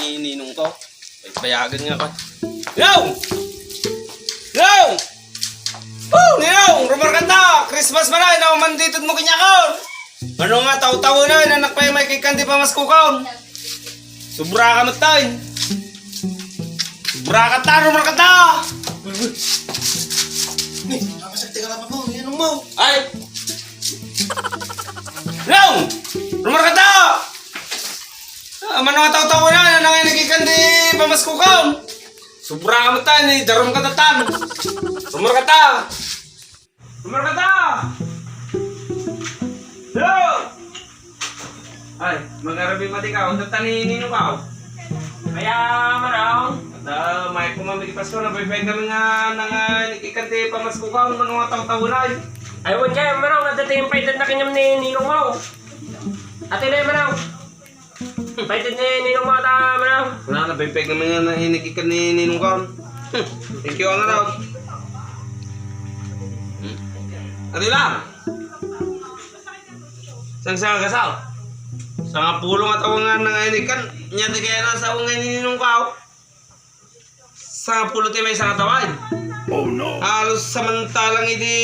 ni Ninong ko. Bayagan nga ko. Ninong! Ninong! Oh, Ninong! Rumor ka ta! Christmas pa na, inaumanditod mo kinyakon! Ano nga, taw-taw na, inanak pa yung may kikandi pa mas kukon! Sobra ka matay! Sobra ka ta! Rumor ka ta! Nakasakti ka lang po, Ninong mo. Ay! Ninong! Rumor ka ta! Mano nga taw-taw na, inanak yung nagkikandi pa mas kukon! Sobra ka matay, darum ka tatan! Rumor ka ta! Rumor ka ta! Hello! Ay, mag-arabi mati ka, unta taninino ka. Kaya maraw, at may kumamig Pasko na baybayag namin nga ikikante pamasko ka, mga taw-tawunay. Ayun kaya maraw, nadating yung paitan na kanyang ni Ninong mo. Ate na yung maraw. Paitan ni Ninong mo ata maraw. Wala na, baybayag namin nga inikikan ni Ninong ka. Thank you, ang araw. Ati lang. Sang sa kasal. Sa nga pulong at awangan ng inikan, niya di kaya nasa awangan ni Ninong ka. Sa nga pulo tayo may isang katawad. Oh no. Halos samantalang hindi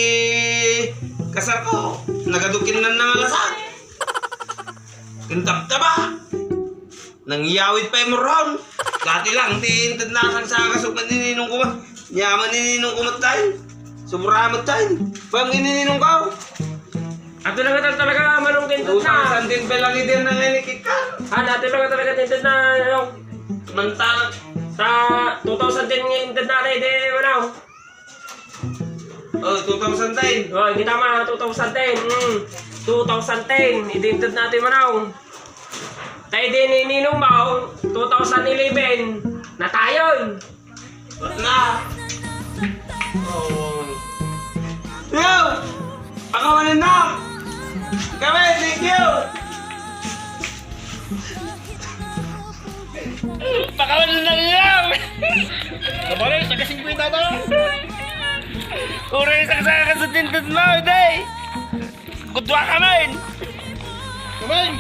kasal ko, nagadukin na ng alasan. Kintab ba? Nangyawit pa yung moron. Dati lang, tintad na sa kasukan ni Ninong ko. Yaman ni Ninong ko matay. Sobramat tayo. Bang inininong ka? Ato lang ka talaga manong tintad na. 2010 pa lang din na inikikan. Ato lang ka talaga tintad na. Samantalang Sa 2010 ngayon tintad na rin, di maraw. 2010. Oh, hindi tama, 2010. 2010, idintad natin manaw. Tayo din ni Ninong Mau, 2011, na tayo. Na! Oh. Yo! Pakawalan na! Kami, thank you! Pakawalan na lang! Kabaray, taga 50 to. Uray, saksakan sa tintad mo, day! Kudwa ka man! Kamay!